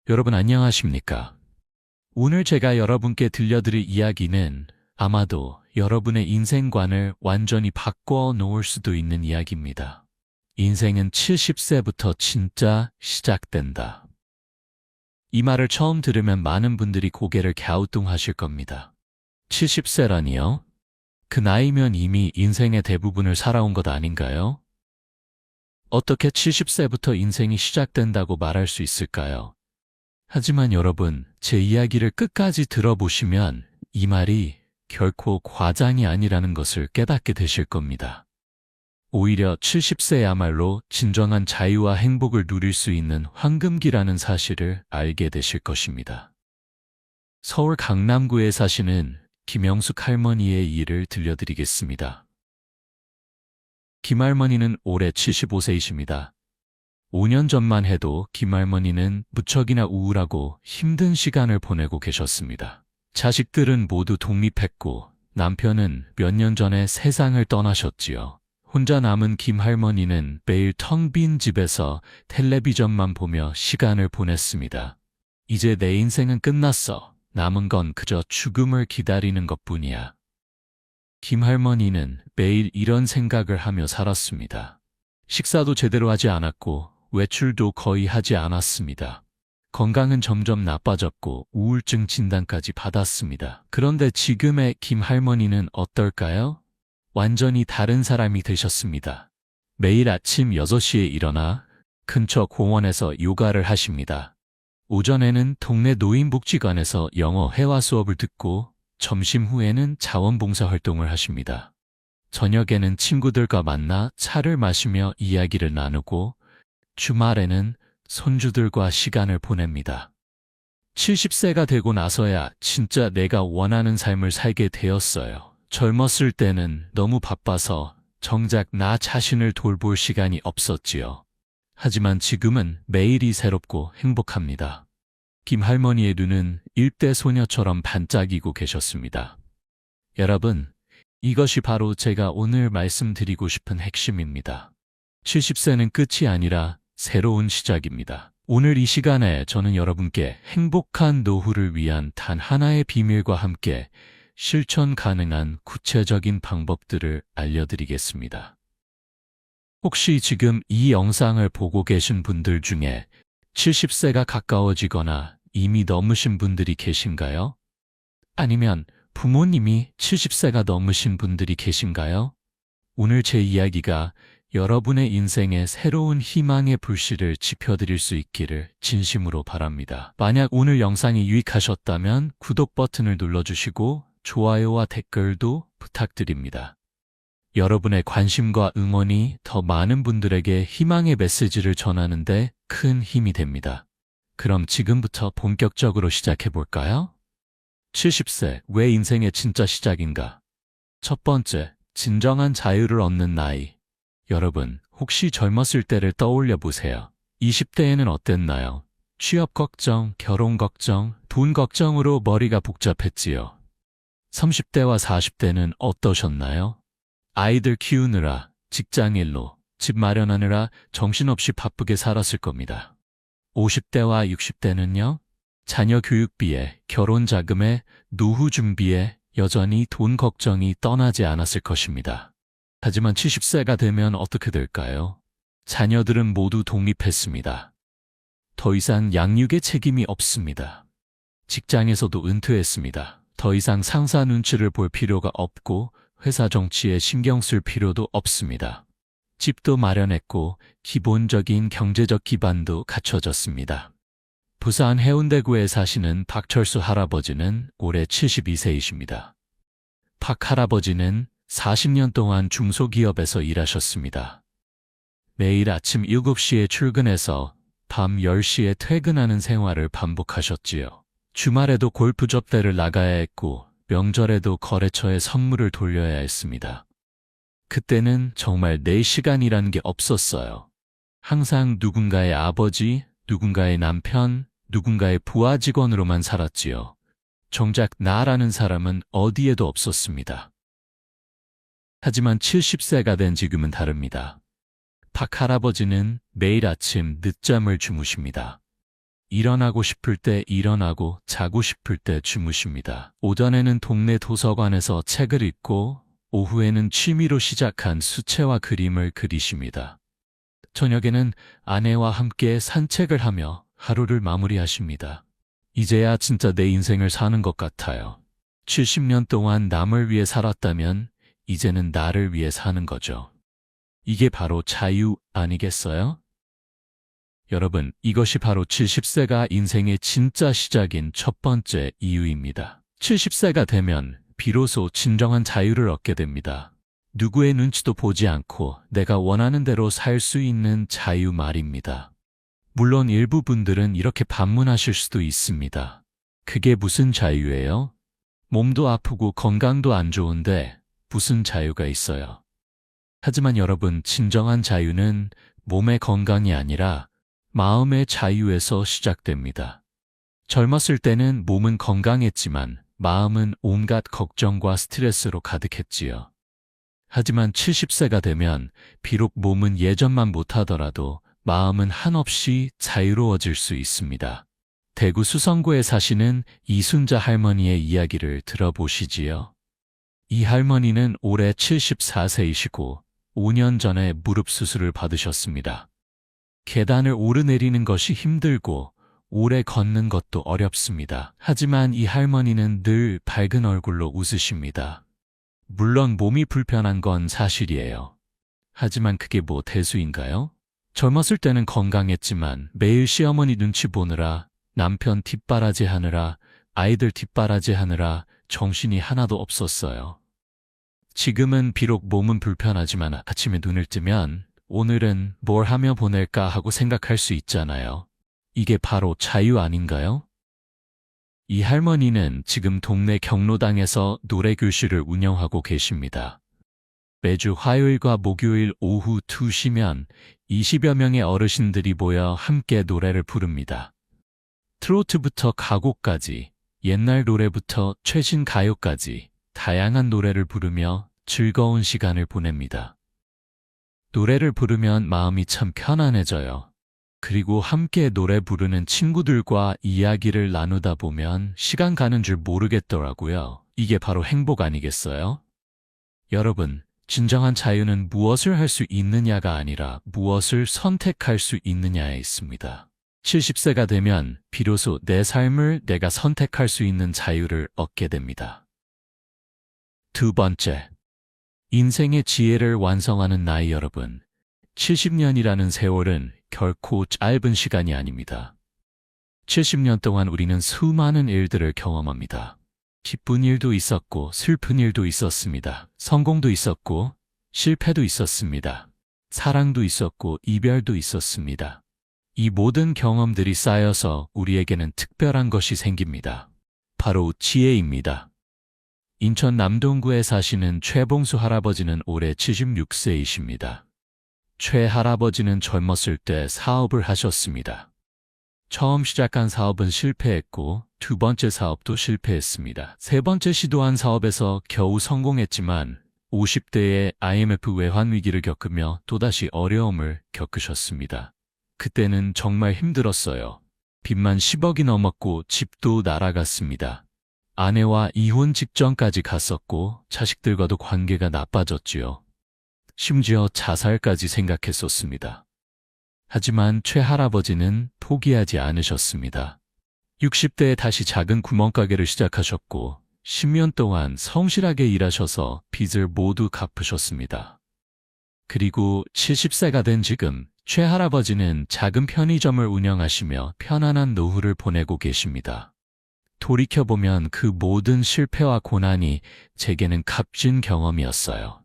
여러분 안녕하십니까? 오늘 제가 여러분께 들려드릴 이야기는 아마도 여러분의 인생관을 완전히 바꿔 놓을 수도 있는 이야기입니다. 인생은 70세부터 진짜 시작된다. 이 말을 처음 들으면 많은 분들이 고개를 갸우뚱하실 겁니다. 70세라니요? 그 나이면 이미 인생의 대부분을 살아온 것 아닌가요? 어떻게 70세부터 인생이 시작된다고 말할 수 있을까요? 하지만 여러분, 제 이야기를 끝까지 들어보시면 이 말이 결코 과장이 아니라는 것을 깨닫게 되실 겁니다. 오히려 70세야말로 진정한 자유와 행복을 누릴 수 있는 황금기라는 사실을 알게 되실 것입니다. 서울 강남구에 사시는 김영숙 할머니의 일을 들려드리겠습니다. 김할머니는 올해 75세이십니다. 5년 전만 해도 김할머니는 무척이나 우울하고 힘든 시간을 보내고 계셨습니다. 자식들은 모두 독립했고 남편은 몇 년 전에 세상을 떠나셨지요. 혼자 남은 김할머니는 매일 텅 빈 집에서 텔레비전만 보며 시간을 보냈습니다. 이제 내 인생은 끝났어. 남은 건 그저 죽음을 기다리는 것뿐이야. 김할머니는 매일 이런 생각을 하며 살았습니다. 식사도 제대로 하지 않았고 외출도 거의 하지 않았습니다. 건강은 점점 나빠졌고 우울증 진단까지 받았습니다. 그런데 지금의 김할머니는 어떨까요? 완전히 다른 사람이 되셨습니다. 매일 아침 6시에 일어나 근처 공원에서 요가를 하십니다. 오전에는 동네 노인복지관에서 영어 회화 수업을 듣고 점심 후에는 자원봉사 활동을 하십니다. 저녁에는 친구들과 만나 차를 마시며 이야기를 나누고 주말에는 손주들과 시간을 보냅니다. 70세가 되고 나서야 진짜 내가 원하는 삶을 살게 되었어요. 젊었을 때는 너무 바빠서 정작 나 자신을 돌볼 시간이 없었지요. 하지만 지금은 매일이 새롭고 행복합니다. 김할머니의 눈은 일대 소녀처럼 반짝이고 계셨습니다. 여러분, 이것이 바로 제가 오늘 말씀드리고 싶은 핵심입니다. 70세는 끝이 아니라 새로운 시작입니다. 오늘 이 시간에 저는 여러분께 행복한 노후를 위한 단 하나의 비밀과 함께 실천 가능한 구체적인 방법들을 알려드리겠습니다. 혹시 지금 이 영상을 보고 계신 분들 중에 70세가 가까워지거나 이미 넘으신 분들이 계신가요? 아니면 부모님이 70세가 넘으신 분들이 계신가요? 오늘 제 이야기가 여러분의 인생에 새로운 희망의 불씨를 지펴드릴 수 있기를 진심으로 바랍니다. 만약 오늘 영상이 유익하셨다면 구독 버튼을 눌러주시고 좋아요와 댓글도 부탁드립니다. 여러분의 관심과 응원이 더 많은 분들에게 희망의 메시지를 전하는 데 큰 힘이 됩니다. 그럼 지금부터 본격적으로 시작해볼까요? 70세, 왜 인생의 진짜 시작인가? 첫 번째, 진정한 자유를 얻는 나이. 여러분, 혹시 젊었을 때를 떠올려 보세요. 20대에는 어땠나요? 취업 걱정, 결혼 걱정, 돈 걱정으로 머리가 복잡했지요. 30대와 40대는 어떠셨나요? 아이들 키우느라, 직장일로, 집 마련하느라 정신없이 바쁘게 살았을 겁니다. 50대와 60대는요? 자녀 교육비에, 결혼 자금에, 노후 준비에 여전히 돈 걱정이 떠나지 않았을 것입니다. 하지만 70세가 되면 어떻게 될까요? 자녀들은 모두 독립했습니다. 더 이상 양육의 책임이 없습니다. 직장에서도 은퇴했습니다. 더 이상 상사 눈치를 볼 필요가 없고 회사 정치에 신경 쓸 필요도 없습니다. 집도 마련했고 기본적인 경제적 기반도 갖춰졌습니다. 부산 해운대구에 사시는 박철수 할아버지는 올해 72세이십니다. 박 할아버지는 40년 동안 중소기업에서 일하셨습니다. 매일 아침 7시에 출근해서 밤 10시에 퇴근하는 생활을 반복하셨지요. 주말에도 골프 접대를 나가야 했고 명절에도 거래처에 선물을 돌려야 했습니다. 그때는 정말 내 시간이라는 게 없었어요. 항상 누군가의 아버지, 누군가의 남편, 누군가의 부하 직원으로만 살았지요. 정작 나라는 사람은 어디에도 없었습니다. 하지만 70세가 된 지금은 다릅니다. 박 할아버지는 매일 아침 늦잠을 주무십니다. 일어나고 싶을 때 일어나고 자고 싶을 때 주무십니다. 오전에는 동네 도서관에서 책을 읽고 오후에는 취미로 시작한 수채화 그림을 그리십니다. 저녁에는 아내와 함께 산책을 하며 하루를 마무리하십니다. 이제야 진짜 내 인생을 사는 것 같아요. 70년 동안 남을 위해 살았다면 이제는 나를 위해 사는 거죠. 이게 바로 자유 아니겠어요? 여러분, 이것이 바로 70세가 인생의 진짜 시작인 첫 번째 이유입니다. 70세가 되면 비로소 진정한 자유를 얻게 됩니다. 누구의 눈치도 보지 않고 내가 원하는 대로 살 수 있는 자유 말입니다. 물론 일부 분들은 이렇게 반문하실 수도 있습니다. 그게 무슨 자유예요? 몸도 아프고 건강도 안 좋은데 무슨 자유가 있어요? 하지만 여러분, 진정한 자유는 몸의 건강이 아니라 마음의 자유에서 시작됩니다. 젊었을 때는 몸은 건강했지만 마음은 온갖 걱정과 스트레스로 가득했지요. 하지만 70세가 되면 비록 몸은 예전만 못하더라도 마음은 한없이 자유로워질 수 있습니다. 대구 수성구에 사시는 이순자 할머니의 이야기를 들어보시지요. 이 할머니는 올해 74세이시고 5년 전에 무릎 수술을 받으셨습니다. 계단을 오르내리는 것이 힘들고 오래 걷는 것도 어렵습니다. 하지만 이 할머니는 늘 밝은 얼굴로 웃으십니다. 물론 몸이 불편한 건 사실이에요. 하지만 그게 뭐 대수인가요? 젊었을 때는 건강했지만 매일 시어머니 눈치 보느라, 남편 뒷바라지 하느라, 아이들 뒷바라지 하느라 정신이 하나도 없었어요. 지금은 비록 몸은 불편하지만 아침에 눈을 뜨면 오늘은 뭘 하며 보낼까 하고 생각할 수 있잖아요. 이게 바로 자유 아닌가요? 이 할머니는 지금 동네 경로당에서 노래교실을 운영하고 계십니다. 매주 화요일과 목요일 오후 2시면 20여 명의 어르신들이 모여 함께 노래를 부릅니다. 트로트부터 가곡까지, 옛날 노래부터 최신 가요까지 다양한 노래를 부르며 즐거운 시간을 보냅니다. 노래를 부르면 마음이 참 편안해져요. 그리고 함께 노래 부르는 친구들과 이야기를 나누다 보면 시간 가는 줄 모르겠더라고요. 이게 바로 행복 아니겠어요? 여러분, 진정한 자유는 무엇을 할 수 있느냐가 아니라 무엇을 선택할 수 있느냐에 있습니다. 70세가 되면 비로소 내 삶을 내가 선택할 수 있는 자유를 얻게 됩니다. 두 번째, 인생의 지혜를 완성하는 나이. 여러분, 70년이라는 세월은 결코 짧은 시간이 아닙니다. 70년 동안 우리는 수많은 일들을 경험합니다. 기쁜 일도 있었고 슬픈 일도 있었습니다. 성공도 있었고 실패도 있었습니다. 사랑도 있었고 이별도 있었습니다. 이 모든 경험들이 쌓여서 우리에게는 특별한 것이 생깁니다. 바로 지혜입니다. 인천 남동구에 사시는 최봉수 할아버지는 올해 76세이십니다. 최 할아버지는 젊었을 때 사업을 하셨습니다. 처음 시작한 사업은 실패했고 두 번째 사업도 실패했습니다. 세 번째 시도한 사업에서 겨우 성공했지만 50대에 IMF 외환 위기를 겪으며 또다시 어려움을 겪으셨습니다. 그때는 정말 힘들었어요. 빚만 10억이 넘었고 집도 날아갔습니다. 아내와 이혼 직전까지 갔었고 자식들과도 관계가 나빠졌지요. 심지어 자살까지 생각했었습니다. 하지만 최 할아버지는 포기하지 않으셨습니다. 60대에 다시 작은 구멍가게를 시작하셨고 10년 동안 성실하게 일하셔서 빚을 모두 갚으셨습니다. 그리고 70세가 된 지금 최 할아버지는 작은 편의점을 운영하시며 편안한 노후를 보내고 계십니다. 돌이켜보면 그 모든 실패와 고난이 제게는 값진 경험이었어요.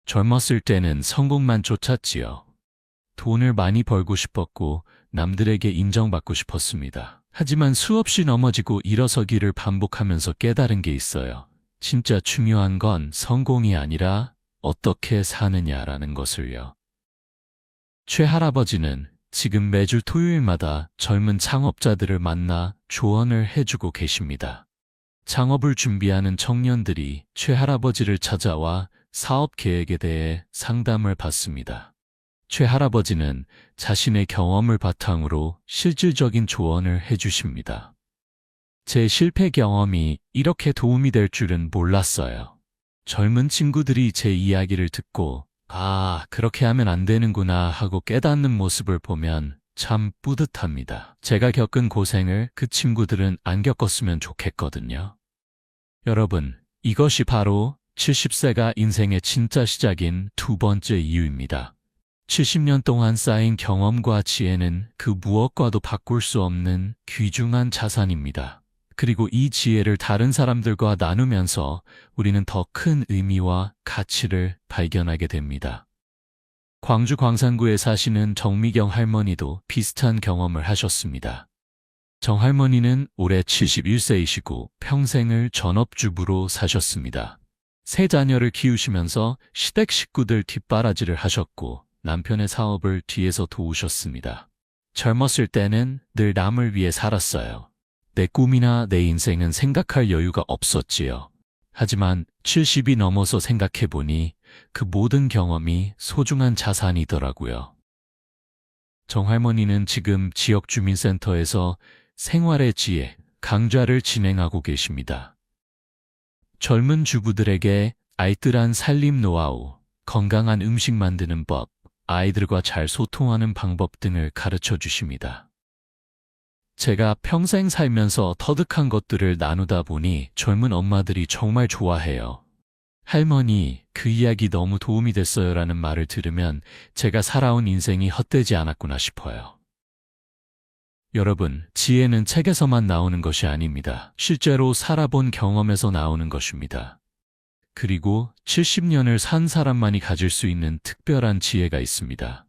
젊었을 때는 성공만 쫓았지요. 돈을 많이 벌고 싶었고 남들에게 인정받고 싶었습니다. 하지만 수없이 넘어지고 일어서기를 반복하면서 깨달은 게 있어요. 진짜 중요한 건 성공이 아니라 어떻게 사느냐라는 것을요. 최 할아버지는 지금 매주 토요일마다 젊은 창업자들을 만나 조언을 해주고 계십니다. 창업을 준비하는 청년들이 최 할아버지를 찾아와 사업 계획에 대해 상담을 받습니다. 최 할아버지는 자신의 경험을 바탕으로 실질적인 조언을 해주십니다. 제 실패 경험이 이렇게 도움이 될 줄은 몰랐어요. 젊은 친구들이 제 이야기를 듣고 그렇게 하면 안 되는구나 하고 깨닫는 모습을 보면 참 뿌듯합니다. 제가 겪은 고생을 그 친구들은 안 겪었으면 좋겠거든요. 여러분, 이것이 바로 70세가 인생의 진짜 시작인 두 번째 이유입니다. 70년 동안 쌓인 경험과 지혜는 그 무엇과도 바꿀 수 없는 귀중한 자산입니다. 그리고 이 지혜를 다른 사람들과 나누면서 우리는 더 큰 의미와 가치를 발견하게 됩니다. 광주 광산구에 사시는 정미경 할머니도 비슷한 경험을 하셨습니다. 정 할머니는 올해 71세이시고 평생을 전업주부로 사셨습니다. 세 자녀를 키우시면서 시댁 식구들 뒷바라지를 하셨고 남편의 사업을 뒤에서 도우셨습니다. 젊었을 때는 늘 남을 위해 살았어요. 내 꿈이나 내 인생은 생각할 여유가 없었지요. 하지만 70이 넘어서 생각해보니 그 모든 경험이 소중한 자산이더라고요. 정할머니는 지금 지역주민센터에서 생활의 지혜 강좌를 진행하고 계십니다. 젊은 주부들에게 알뜰한 살림 노하우, 건강한 음식 만드는 법, 아이들과 잘 소통하는 방법 등을 가르쳐 주십니다. 제가 평생 살면서 터득한 것들을 나누다 보니 젊은 엄마들이 정말 좋아해요. 할머니, 그 이야기 너무 도움이 됐어요 라는 말을 들으면 제가 살아온 인생이 헛되지 않았구나 싶어요. 여러분, 지혜는 책에서만 나오는 것이 아닙니다. 실제로 살아본 경험에서 나오는 것입니다. 그리고 70년을 산 사람만이 가질 수 있는 특별한 지혜가 있습니다.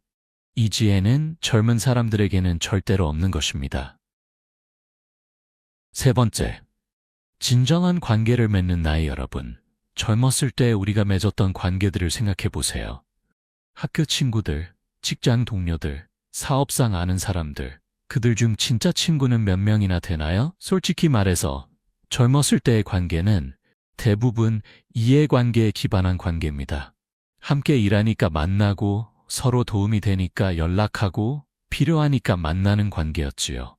이 지혜는 젊은 사람들에게는 절대로 없는 것입니다. 세 번째, 진정한 관계를 맺는 나이. 여러분, 젊었을 때 우리가 맺었던 관계들을 생각해 보세요. 학교 친구들, 직장 동료들, 사업상 아는 사람들, 그들 중 진짜 친구는 몇 명이나 되나요? 솔직히 말해서 젊었을 때의 관계는 대부분 이해관계에 기반한 관계입니다. 함께 일하니까 만나고 서로 도움이 되니까 연락하고 필요하니까 만나는 관계였지요.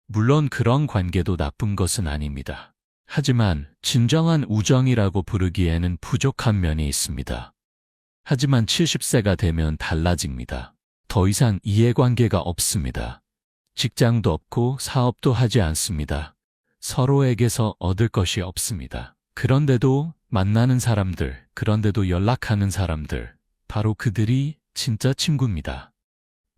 물론 그런 관계도 나쁜 것은 아닙니다. 하지만 진정한 우정이라고 부르기에는 부족한 면이 있습니다. 하지만 70세가 되면 달라집니다. 더 이상 이해관계가 없습니다. 직장도 없고 사업도 하지 않습니다. 서로에게서 얻을 것이 없습니다. 그런데도 만나는 사람들, 그런데도 연락하는 사람들, 바로 그들이 진짜 친구입니다.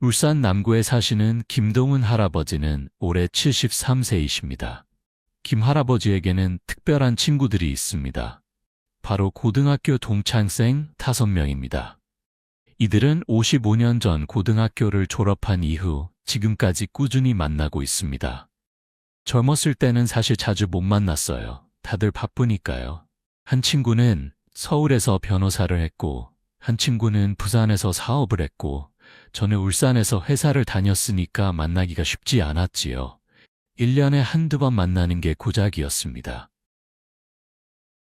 울산 남구에 사시는 김동훈 할아버지는 올해 73세이십니다. 김 할아버지에게는 특별한 친구들이 있습니다. 바로 고등학교 동창생 5명입니다. 이들은 55년 전 고등학교를 졸업한 이후 지금까지 꾸준히 만나고 있습니다. 젊었을 때는 사실 자주 못 만났어요. 다들 바쁘니까요. 한 친구는 서울에서 변호사를 했고, 한 친구는 부산에서 사업을 했고, 저는 울산에서 회사를 다녔으니까 만나기가 쉽지 않았지요. 1년에 한두 번 만나는 게 고작이었습니다.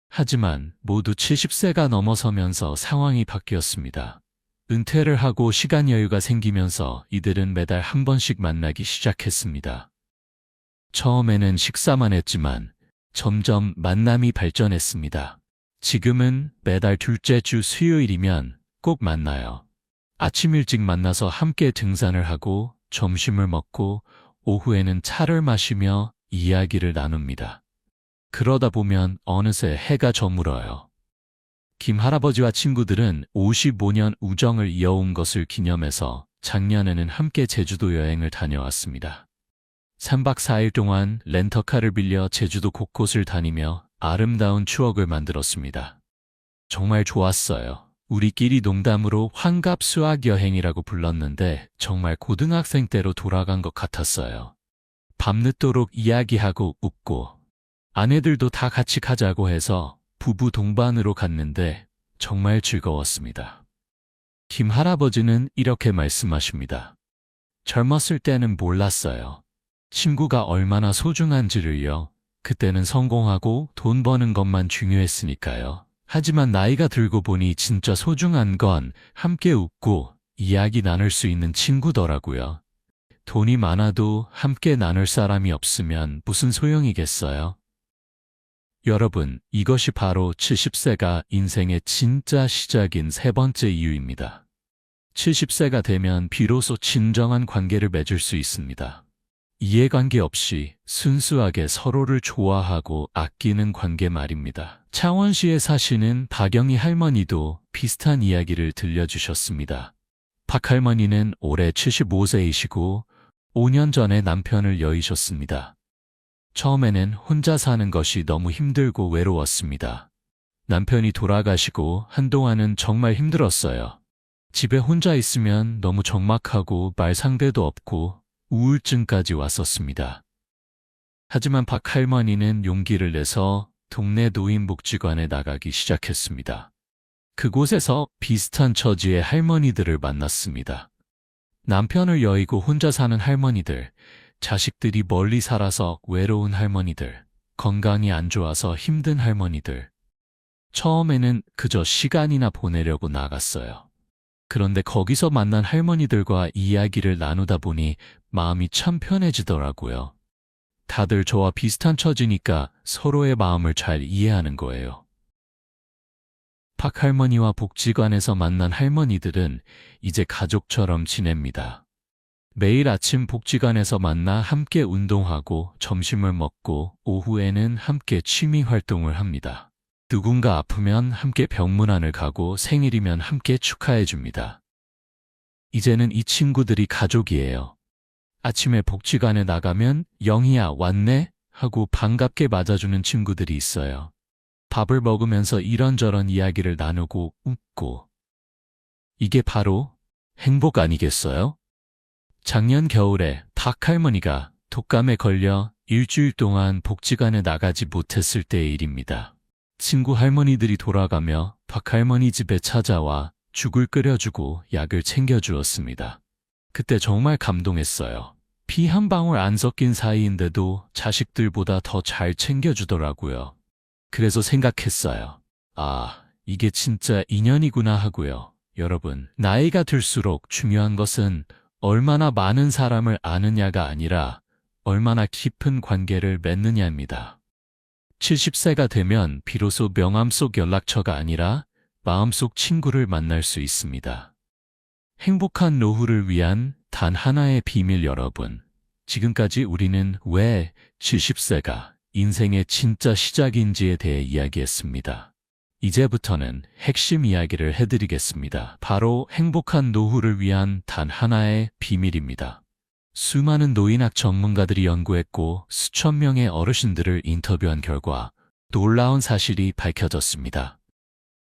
하지만 모두 70세가 넘어서면서 상황이 바뀌었습니다. 은퇴를 하고 시간 여유가 생기면서 이들은 매달 한 번씩 만나기 시작했습니다. 처음에는 식사만 했지만 점점 만남이 발전했습니다. 지금은 매달 둘째 주 수요일이면 꼭 만나요. 아침 일찍 만나서 함께 등산을 하고 점심을 먹고 오후에는 차를 마시며 이야기를 나눕니다. 그러다 보면 어느새 해가 저물어요. 김 할아버지와 친구들은 55년 우정을 이어온 것을 기념해서 작년에는 함께 제주도 여행을 다녀왔습니다. 3박 4일 동안 렌터카를 빌려 제주도 곳곳을 다니며 아름다운 추억을 만들었습니다. 정말 좋았어요. 우리끼리 농담으로 환갑 수학 여행이라고 불렀는데 정말 고등학생 때로 돌아간 것 같았어요. 밤늦도록 이야기하고 웃고 아내들도 다 같이 가자고 해서 부부 동반으로 갔는데 정말 즐거웠습니다. 김 할아버지는 이렇게 말씀하십니다. 젊었을 때는 몰랐어요. 친구가 얼마나 소중한지를요. 그때는 성공하고 돈 버는 것만 중요했으니까요. 하지만 나이가 들고 보니 진짜 소중한 건 함께 웃고 이야기 나눌 수 있는 친구더라고요. 돈이 많아도 함께 나눌 사람이 없으면 무슨 소용이겠어요? 여러분, 이것이 바로 70세가 인생의 진짜 시작인 세 번째 이유입니다. 70세가 되면 비로소 진정한 관계를 맺을 수 있습니다. 이해관계 없이 순수하게 서로를 좋아하고 아끼는 관계 말입니다. 창원시에 사시는 박영희 할머니도 비슷한 이야기를 들려주셨습니다. 박 할머니는 올해 75세이시고 5년 전에 남편을 여의셨습니다. 처음에는 혼자 사는 것이 너무 힘들고 외로웠습니다. 남편이 돌아가시고 한동안은 정말 힘들었어요. 집에 혼자 있으면 너무 적막하고 말 상대도 없고 우울증까지 왔었습니다. 하지만 박 할머니는 용기를 내서 동네 노인복지관에 나가기 시작했습니다. 그곳에서 비슷한 처지의 할머니들을 만났습니다. 남편을 여의고 혼자 사는 할머니들, 자식들이 멀리 살아서 외로운 할머니들, 건강이 안 좋아서 힘든 할머니들. 처음에는 그저 시간이나 보내려고 나갔어요. 그런데 거기서 만난 할머니들과 이야기를 나누다 보니 마음이 참 편해지더라고요. 다들 저와 비슷한 처지니까 서로의 마음을 잘 이해하는 거예요. 박 할머니와 복지관에서 만난 할머니들은 이제 가족처럼 지냅니다. 매일 아침 복지관에서 만나 함께 운동하고 점심을 먹고 오후에는 함께 취미 활동을 합니다. 누군가 아프면 함께 병문안을 가고 생일이면 함께 축하해 줍니다. 이제는 이 친구들이 가족이에요. 아침에 복지관에 나가면 영희야 왔네? 하고 반갑게 맞아주는 친구들이 있어요. 밥을 먹으면서 이런저런 이야기를 나누고 웃고. 이게 바로 행복 아니겠어요? 작년 겨울에 박 할머니가 독감에 걸려 일주일 동안 복지관에 나가지 못했을 때의 일입니다. 친구 할머니들이 돌아가며 박 할머니 집에 찾아와 죽을 끓여주고 약을 챙겨주었습니다. 그때 정말 감동했어요. 피 한 방울 안 섞인 사이인데도 자식들보다 더 잘 챙겨주더라고요. 그래서 생각했어요. 아, 이게 진짜 인연이구나 하고요. 여러분, 나이가 들수록 중요한 것은 얼마나 많은 사람을 아느냐가 아니라 얼마나 깊은 관계를 맺느냐입니다. 70세가 되면 비로소 명함 속 연락처가 아니라 마음속 친구를 만날 수 있습니다. 행복한 노후를 위한 단 하나의 비밀 여러분. 지금까지 우리는 왜 70세가 인생의 진짜 시작인지에 대해 이야기했습니다. 이제부터는 핵심 이야기를 해드리겠습니다. 바로 행복한 노후를 위한 단 하나의 비밀입니다. 수많은 노인학 전문가들이 연구했고 수천 명의 어르신들을 인터뷰한 결과 놀라운 사실이 밝혀졌습니다.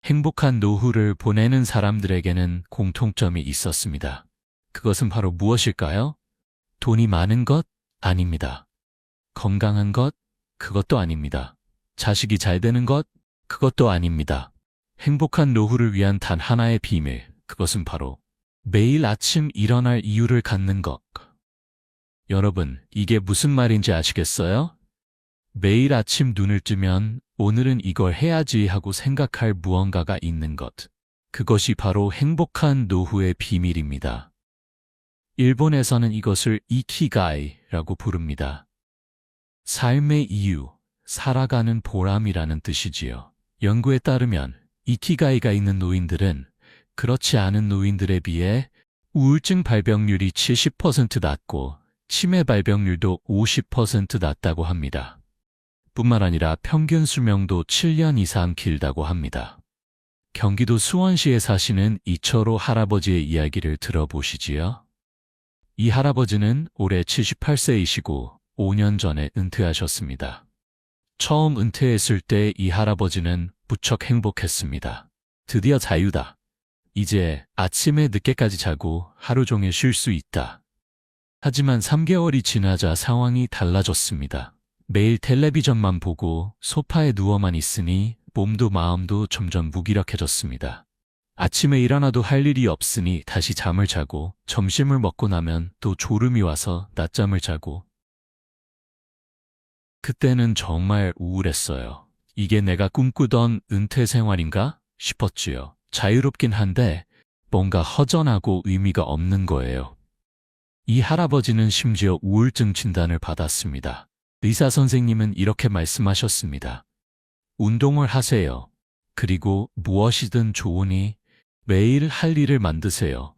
행복한 노후를 보내는 사람들에게는 공통점이 있었습니다. 그것은 바로 무엇일까요? 돈이 많은 것? 아닙니다. 건강한 것? 그것도 아닙니다. 자식이 잘 되는 것? 그것도 아닙니다. 행복한 노후를 위한 단 하나의 비밀, 그것은 바로 매일 아침 일어날 이유를 갖는 것. 여러분, 이게 무슨 말인지 아시겠어요? 매일 아침 눈을 뜨면 오늘은 이걸 해야지 하고 생각할 무언가가 있는 것. 그것이 바로 행복한 노후의 비밀입니다. 일본에서는 이것을 이키가이라고 부릅니다. 삶의 이유, 살아가는 보람이라는 뜻이지요. 연구에 따르면 이키가이가 있는 노인들은 그렇지 않은 노인들에 비해 우울증 발병률이 70% 낮고 치매 발병률도 50% 낮다고 합니다. 뿐만 아니라 평균 수명도 7년 이상 길다고 합니다. 경기도 수원시에 사시는 이철호 할아버지의 이야기를 들어보시지요. 이 할아버지는 올해 78세이시고 5년 전에 은퇴하셨습니다. 처음 은퇴했을 때 이 할아버지는 무척 행복했습니다. 드디어 자유다. 이제 아침에 늦게까지 자고 하루 종일 쉴 수 있다. 하지만 3개월이 지나자 상황이 달라졌습니다. 매일 텔레비전만 보고 소파에 누워만 있으니 몸도 마음도 점점 무기력해졌습니다. 아침에 일어나도 할 일이 없으니 다시 잠을 자고 점심을 먹고 나면 또 졸음이 와서 낮잠을 자고. 그때는 정말 우울했어요. 이게 내가 꿈꾸던 은퇴 생활인가 싶었지요. 자유롭긴 한데 뭔가 허전하고 의미가 없는 거예요. 이 할아버지는 심지어 우울증 진단을 받았습니다. 의사 선생님은 이렇게 말씀하셨습니다. 운동을 하세요. 그리고 무엇이든 좋으니 매일 할 일을 만드세요.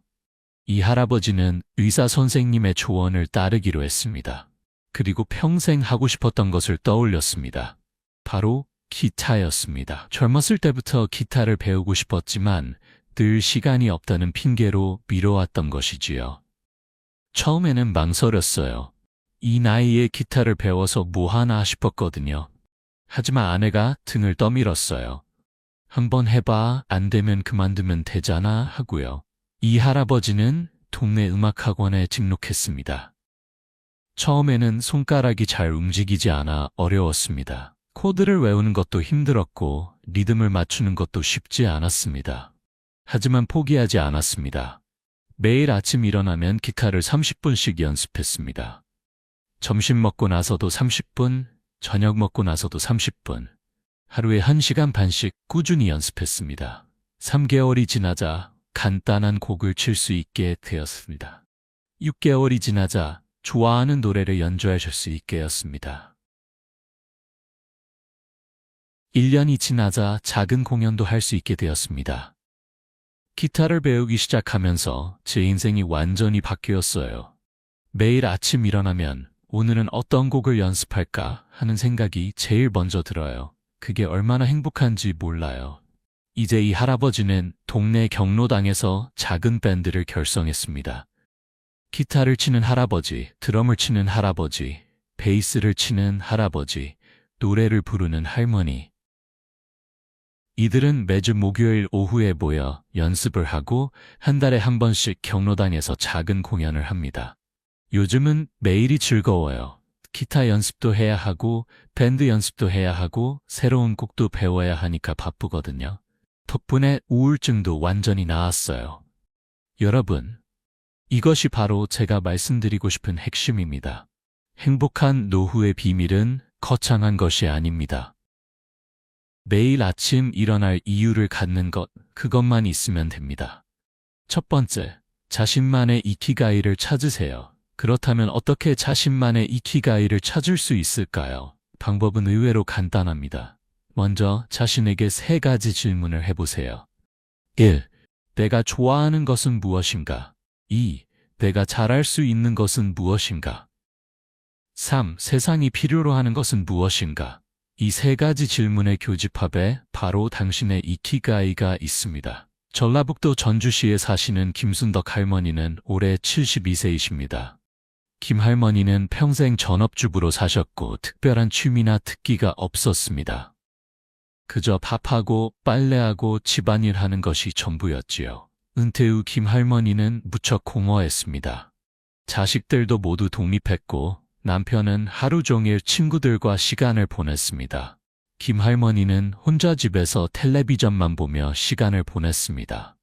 이 할아버지는 의사 선생님의 조언을 따르기로 했습니다. 그리고 평생 하고 싶었던 것을 떠올렸습니다. 바로 기타였습니다. 젊었을 때부터 기타를 배우고 싶었지만 늘 시간이 없다는 핑계로 미뤄왔던 것이지요. 처음에는 망설였어요. 이 나이에 기타를 배워서 뭐 하나 싶었거든요. 하지만 아내가 등을 떠밀었어요. 한번 해봐, 안 되면 그만두면 되잖아 하고요. 이 할아버지는 동네 음악학원에 등록했습니다. 처음에는 손가락이 잘 움직이지 않아 어려웠습니다. 코드를 외우는 것도 힘들었고 리듬을 맞추는 것도 쉽지 않았습니다. 하지만 포기하지 않았습니다. 매일 아침 일어나면 기타를 30분씩 연습했습니다. 점심 먹고 나서도 30분, 저녁 먹고 나서도 30분, 하루에 1시간 반씩 꾸준히 연습했습니다. 3개월이 지나자 간단한 곡을 칠 수 있게 되었습니다. 6개월이 지나자 좋아하는 노래를 연주하실 수 있게 되었습니다. 1년이 지나자 작은 공연도 할 수 있게 되었습니다. 기타를 배우기 시작하면서 제 인생이 완전히 바뀌었어요. 매일 아침 일어나면 오늘은 어떤 곡을 연습할까 하는 생각이 제일 먼저 들어요. 그게 얼마나 행복한지 몰라요. 이제 이 할아버지는 동네 경로당에서 작은 밴드를 결성했습니다. 기타를 치는 할아버지, 드럼을 치는 할아버지, 베이스를 치는 할아버지, 노래를 부르는 할머니. 이들은 매주 목요일 오후에 모여 연습을 하고 한 달에 한 번씩 경로당에서 작은 공연을 합니다. 요즘은 매일이 즐거워요. 기타 연습도 해야 하고 밴드 연습도 해야 하고 새로운 곡도 배워야 하니까 바쁘거든요. 덕분에 우울증도 완전히 나았어요. 여러분, 이것이 바로 제가 말씀드리고 싶은 핵심입니다. 행복한 노후의 비밀은 거창한 것이 아닙니다. 매일 아침 일어날 이유를 갖는 것, 그것만 있으면 됩니다. 첫 번째, 자신만의 이키가이를 찾으세요. 그렇다면 어떻게 자신만의 이키가이를 찾을 수 있을까요? 방법은 의외로 간단합니다. 먼저 자신에게 3가지 질문을 해보세요. 1. 내가 좋아하는 것은 무엇인가? 2. 내가 잘할 수 있는 것은 무엇인가? 3. 세상이 필요로 하는 것은 무엇인가? 이 3가지 질문의 교집합에 바로 당신의 이키가이가 있습니다. 전라북도 전주시에 사시는 김순덕 할머니는 올해 72세이십니다. 김 할머니는 평생 전업주부로 사셨고 특별한 취미나 특기가 없었습니다. 그저 밥하고 빨래하고 집안일 하는 것이 전부였지요. 은퇴 후 김 할머니는 무척 공허했습니다. 자식들도 모두 독립했고 남편은 하루 종일 친구들과 시간을 보냈습니다. 김 할머니는 혼자 집에서 텔레비전만 보며 시간을 보냈습니다.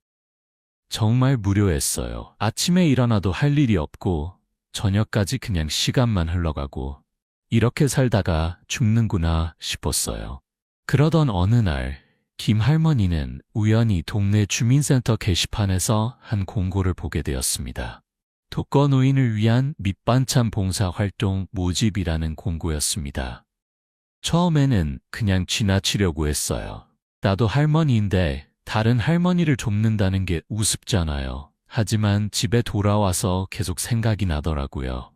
정말 무료했어요. 아침에 일어나도 할 일이 없고 저녁까지 그냥 시간만 흘러가고 이렇게 살다가 죽는구나 싶었어요. 그러던 어느 날 김 할머니는 우연히 동네 주민센터 게시판에서 한 공고를 보게 되었습니다. 독거노인을 위한 밑반찬 봉사활동 모집이라는 공고였습니다. 처음에는 그냥 지나치려고 했어요. 나도 할머니인데 다른 할머니를 돕는다는 게 우습잖아요. 하지만 집에 돌아와서 계속 생각이 나더라고요.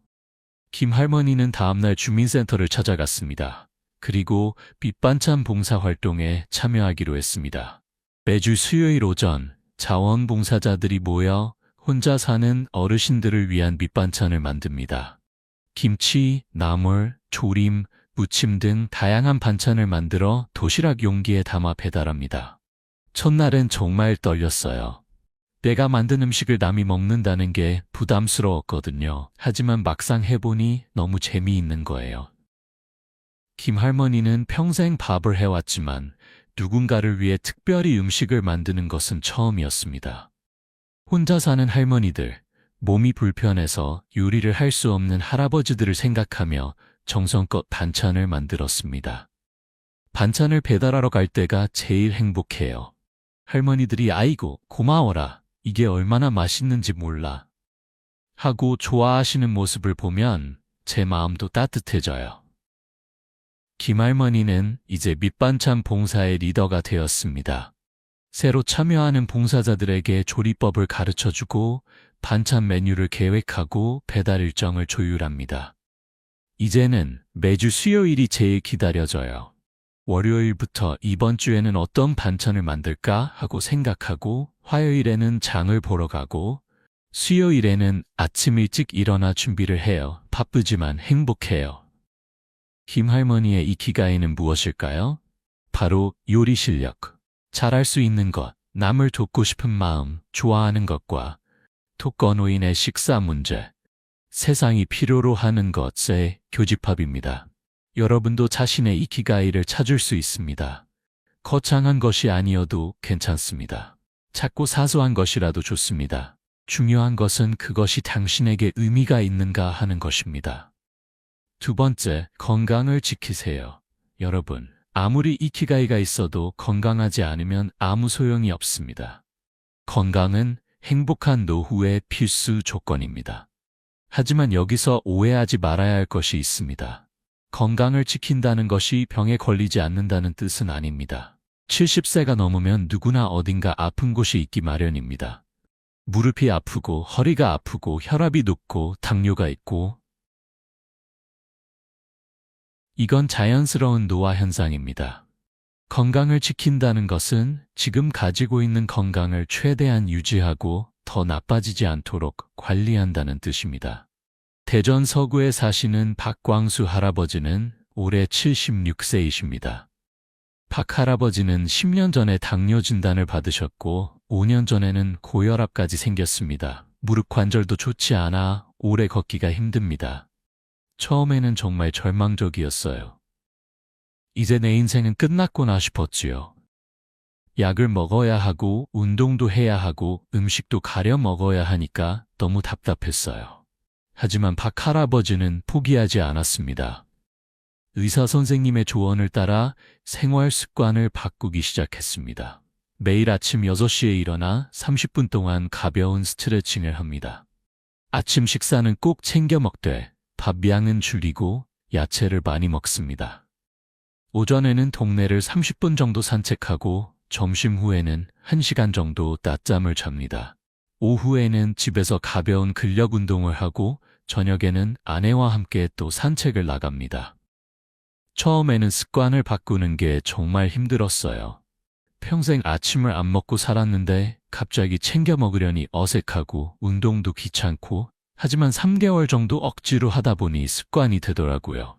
김 할머니는 다음날 주민센터를 찾아갔습니다. 그리고 밑반찬 봉사활동에 참여하기로 했습니다. 매주 수요일 오전 자원봉사자들이 모여 혼자 사는 어르신들을 위한 밑반찬을 만듭니다. 김치, 나물, 조림, 무침 등 다양한 반찬을 만들어 도시락 용기에 담아 배달합니다. 첫날은 정말 떨렸어요. 내가 만든 음식을 남이 먹는다는 게 부담스러웠거든요. 하지만 막상 해보니 너무 재미있는 거예요. 김 할머니는 평생 밥을 해왔지만 누군가를 위해 특별히 음식을 만드는 것은 처음이었습니다. 혼자 사는 할머니들, 몸이 불편해서 요리를 할 수 없는 할아버지들을 생각하며 정성껏 반찬을 만들었습니다. 반찬을 배달하러 갈 때가 제일 행복해요. 할머니들이 아이고 고마워라, 이게 얼마나 맛있는지 몰라. 하고 좋아하시는 모습을 보면 제 마음도 따뜻해져요. 김할머니는 이제 밑반찬 봉사의 리더가 되었습니다. 새로 참여하는 봉사자들에게 조리법을 가르쳐주고 반찬 메뉴를 계획하고 배달 일정을 조율합니다. 이제는 매주 수요일이 제일 기다려져요. 월요일부터 이번 주에는 어떤 반찬을 만들까 하고 생각하고 화요일에는 장을 보러 가고 수요일에는 아침 일찍 일어나 준비를 해요. 바쁘지만 행복해요. 김할머니의 이키가이는 무엇일까요? 바로 요리 실력, 잘할 수 있는 것, 남을 돕고 싶은 마음, 좋아하는 것과 독거노인의 식사 문제, 세상이 필요로 하는 것의 교집합입니다. 여러분도 자신의 이키가이를 찾을 수 있습니다. 거창한 것이 아니어도 괜찮습니다. 작고 사소한 것이라도 좋습니다. 중요한 것은 그것이 당신에게 의미가 있는가 하는 것입니다. 두 번째, 건강을 지키세요. 여러분, 아무리 이키가이가 있어도 건강하지 않으면 아무 소용이 없습니다. 건강은 행복한 노후의 필수 조건입니다. 하지만 여기서 오해하지 말아야 할 것이 있습니다. 건강을 지킨다는 것이 병에 걸리지 않는다는 뜻은 아닙니다. 70세가 넘으면 누구나 어딘가 아픈 곳이 있기 마련입니다. 무릎이 아프고 허리가 아프고 혈압이 높고 당뇨가 있고 이건 자연스러운 노화 현상입니다. 건강을 지킨다는 것은 지금 가지고 있는 건강을 최대한 유지하고 더 나빠지지 않도록 관리한다는 뜻입니다. 대전 서구에 사시는 박광수 할아버지는 올해 76세이십니다. 박 할아버지는 10년 전에 당뇨 진단을 받으셨고 5년 전에는 고혈압까지 생겼습니다. 무릎 관절도 좋지 않아 오래 걷기가 힘듭니다. 처음에는 정말 절망적이었어요. 이제 내 인생은 끝났구나 싶었지요. 약을 먹어야 하고 운동도 해야 하고 음식도 가려 먹어야 하니까 너무 답답했어요. 하지만 박 할아버지는 포기하지 않았습니다. 의사 선생님의 조언을 따라 생활 습관을 바꾸기 시작했습니다. 매일 아침 6시에 일어나 30분 동안 가벼운 스트레칭을 합니다. 아침 식사는 꼭 챙겨 먹되 밥 양은 줄이고 야채를 많이 먹습니다. 오전에는 동네를 30분 정도 산책하고 점심 후에는 1시간 정도 낮잠을 잡니다. 오후에는 집에서 가벼운 근력 운동을 하고 저녁에는 아내와 함께 또 산책을 나갑니다. 처음에는 습관을 바꾸는 게 정말 힘들었어요. 평생 아침을 안 먹고 살았는데 갑자기 챙겨 먹으려니 어색하고 운동도 귀찮고 하지만 3개월 정도 억지로 하다 보니 습관이 되더라고요.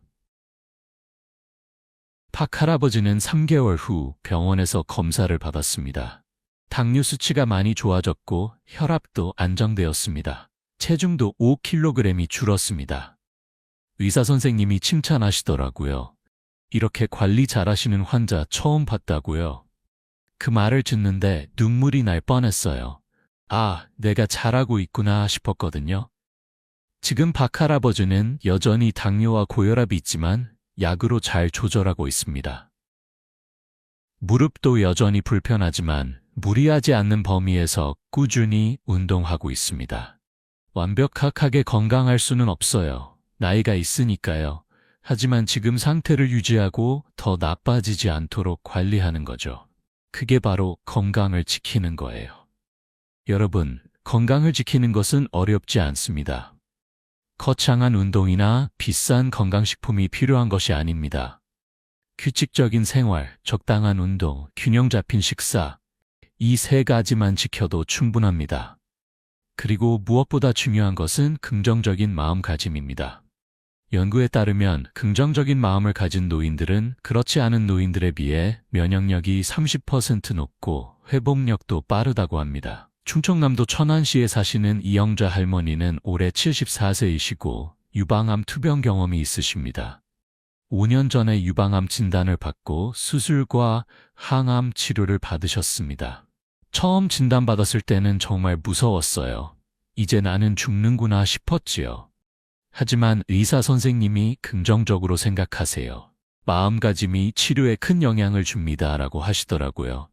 박 할아버지는 3개월 후 병원에서 검사를 받았습니다. 당뇨 수치가 많이 좋아졌고 혈압도 안정되었습니다. 체중도 5kg이 줄었습니다. 의사 선생님이 칭찬하시더라고요. 이렇게 관리 잘하시는 환자 처음 봤다고요. 그 말을 듣는데 눈물이 날 뻔했어요. 아, 내가 잘하고 있구나 싶었거든요. 지금 박 할아버지는 여전히 당뇨와 고혈압이 있지만 약으로 잘 조절하고 있습니다. 무릎도 여전히 불편하지만 무리하지 않는 범위에서 꾸준히 운동하고 있습니다. 완벽하게 건강할 수는 없어요. 나이가 있으니까요. 하지만 지금 상태를 유지하고 더 나빠지지 않도록 관리하는 거죠. 그게 바로 건강을 지키는 거예요. 여러분, 건강을 지키는 것은 어렵지 않습니다. 거창한 운동이나 비싼 건강식품이 필요한 것이 아닙니다. 규칙적인 생활, 적당한 운동, 균형 잡힌 식사, 이 3가지만 지켜도 충분합니다. 그리고 무엇보다 중요한 것은 긍정적인 마음가짐입니다. 연구에 따르면 긍정적인 마음을 가진 노인들은 그렇지 않은 노인들에 비해 면역력이 30% 높고 회복력도 빠르다고 합니다. 충청남도 천안시에 사시는 이영자 할머니는 올해 74세이시고 유방암 투병 경험이 있으십니다. 5년 전에 유방암 진단을 받고 수술과 항암 치료를 받으셨습니다. 처음 진단받았을 때는 정말 무서웠어요. 이제 나는 죽는구나 싶었지요. 하지만 의사 선생님이 긍정적으로 생각하세요. 마음가짐이 치료에 큰 영향을 줍니다 라고 하시더라고요.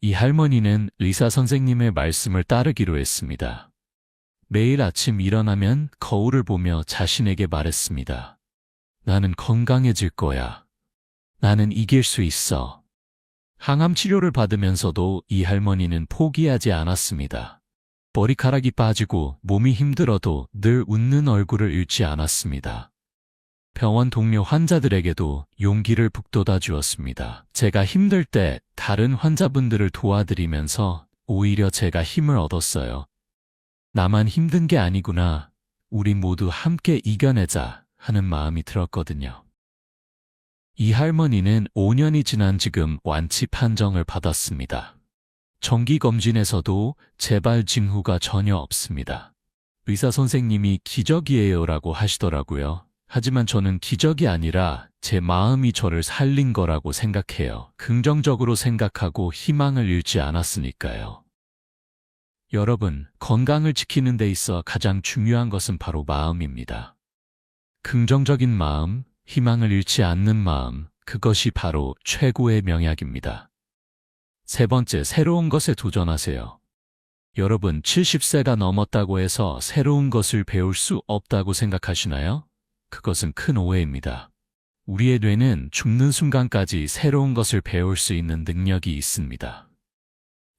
이 할머니는 의사 선생님의 말씀을 따르기로 했습니다. 매일 아침 일어나면 거울을 보며 자신에게 말했습니다. 나는 건강해질 거야. 나는 이길 수 있어. 항암 치료를 받으면서도 이 할머니는 포기하지 않았습니다. 머리카락이 빠지고 몸이 힘들어도 늘 웃는 얼굴을 잃지 않았습니다. 병원 동료 환자들에게도 용기를 북돋아 주었습니다. 제가 힘들 때 다른 환자분들을 도와드리면서 오히려 제가 힘을 얻었어요. 나만 힘든 게 아니구나. 우리 모두 함께 이겨내자 하는 마음이 들었거든요. 이 할머니는 5년이 지난 지금 완치 판정을 받았습니다. 정기검진에서도 재발 징후가 전혀 없습니다. 의사 선생님이 기적이에요라고 하시더라고요. 하지만 저는 기적이 아니라 제 마음이 저를 살린 거라고 생각해요. 긍정적으로 생각하고 희망을 잃지 않았으니까요. 여러분, 건강을 지키는 데 있어 가장 중요한 것은 바로 마음입니다. 긍정적인 마음, 희망을 잃지 않는 마음, 그것이 바로 최고의 명약입니다. 세 번째, 새로운 것에 도전하세요. 여러분, 70세가 넘었다고 해서 새로운 것을 배울 수 없다고 생각하시나요? 그것은 큰 오해입니다. 우리의 뇌는 죽는 순간까지 새로운 것을 배울 수 있는 능력이 있습니다.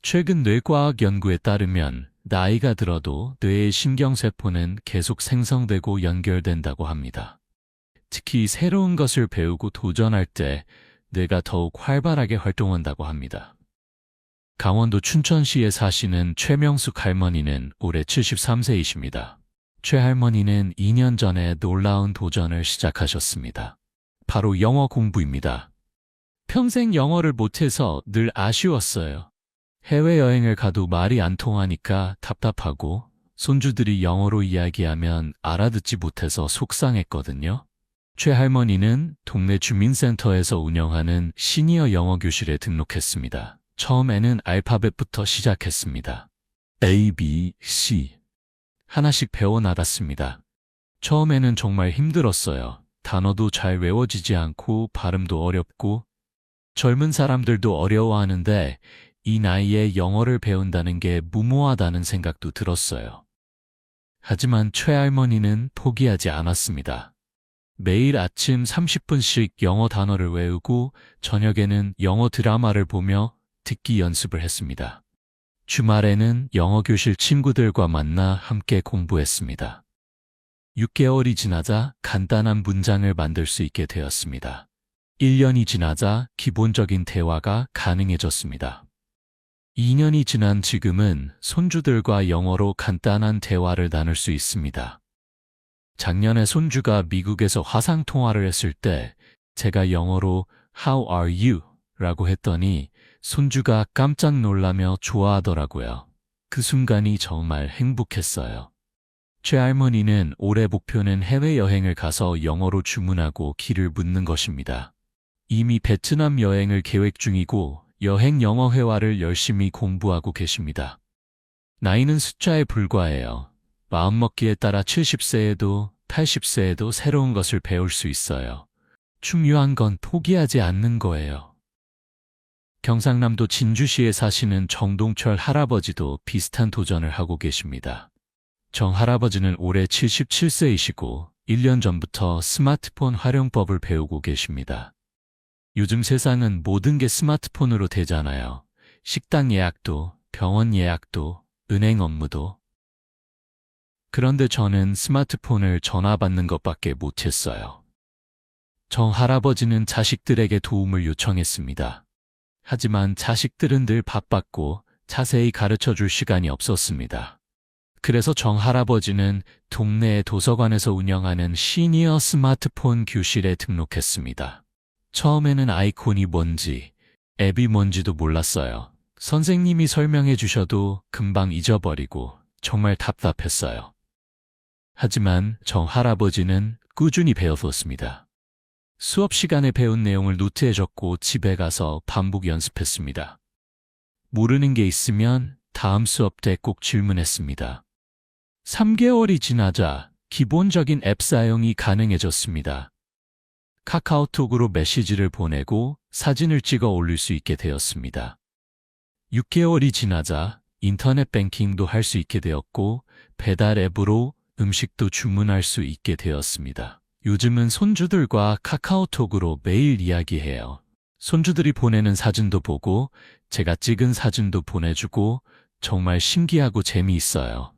최근 뇌과학 연구에 따르면 나이가 들어도 뇌의 신경세포는 계속 생성되고 연결된다고 합니다. 특히 새로운 것을 배우고 도전할 때 뇌가 더욱 활발하게 활동한다고 합니다. 강원도 춘천시에 사시는 최명숙 할머니는 올해 73세이십니다. 최 할머니는 2년 전에 놀라운 도전을 시작하셨습니다. 바로 영어 공부입니다. 평생 영어를 못해서 늘 아쉬웠어요. 해외여행을 가도 말이 안 통하니까 답답하고 손주들이 영어로 이야기하면 알아듣지 못해서 속상했거든요. 최 할머니는 동네 주민센터에서 운영하는 시니어 영어 교실에 등록했습니다. 처음에는 알파벳부터 시작했습니다. A, B, C. 하나씩 배워나갔습니다. 처음에는 정말 힘들었어요. 단어도 잘 외워지지 않고 발음도 어렵고 젊은 사람들도 어려워하는데 이 나이에 영어를 배운다는 게 무모하다는 생각도 들었어요. 하지만 최할머니는 포기하지 않았습니다. 매일 아침 30분씩 영어 단어를 외우고 저녁에는 영어 드라마를 보며 듣기 연습을 했습니다. 주말에는 영어 교실 친구들과 만나 함께 공부했습니다. 6개월이 지나자 간단한 문장을 만들 수 있게 되었습니다. 1년이 지나자 기본적인 대화가 가능해졌습니다. 2년이 지난 지금은 손주들과 영어로 간단한 대화를 나눌 수 있습니다. 작년에 손주가 미국에서 화상통화를 했을 때 제가 영어로 How are you? 라고 했더니 손주가 깜짝 놀라며 좋아하더라고요. 그 순간이 정말 행복했어요. 최 할머니는 올해 목표는 해외여행을 가서 영어로 주문하고 길을 묻는 것입니다. 이미 베트남 여행을 계획 중이고 여행 영어 회화를 열심히 공부하고 계십니다. 나이는 숫자에 불과해요. 마음먹기에 따라 70세에도 80세에도 새로운 것을 배울 수 있어요. 중요한 건 포기하지 않는 거예요. 경상남도 진주시에 사시는 정동철 할아버지도 비슷한 도전을 하고 계십니다. 정 할아버지는 올해 77세이시고 1년 전부터 스마트폰 활용법을 배우고 계십니다. 요즘 세상은 모든 게 스마트폰으로 되잖아요. 식당 예약도, 병원 예약도, 은행 업무도. 그런데 저는 스마트폰을 전화 받는 것밖에 못했어요. 정 할아버지는 자식들에게 도움을 요청했습니다. 하지만 자식들은 늘 바빴고 자세히 가르쳐 줄 시간이 없었습니다. 그래서 정 할아버지는 동네 도서관에서 운영하는 시니어 스마트폰 교실에 등록했습니다. 처음에는 아이콘이 뭔지, 앱이 뭔지도 몰랐어요. 선생님이 설명해 주셔도 금방 잊어버리고 정말 답답했어요. 하지만 정 할아버지는 꾸준히 배워두었습니다. 수업 시간에 배운 내용을 노트에 적고 집에 가서 반복 연습했습니다. 모르는 게 있으면 다음 수업 때 꼭 질문했습니다. 3개월이 지나자 기본적인 앱 사용이 가능해졌습니다. 카카오톡으로 메시지를 보내고 사진을 찍어 올릴 수 있게 되었습니다. 6개월이 지나자 인터넷 뱅킹도 할 수 있게 되었고 배달 앱으로 음식도 주문할 수 있게 되었습니다. 요즘은 손주들과 카카오톡으로 매일 이야기해요. 손주들이 보내는 사진도 보고 제가 찍은 사진도 보내주고 정말 신기하고 재미있어요.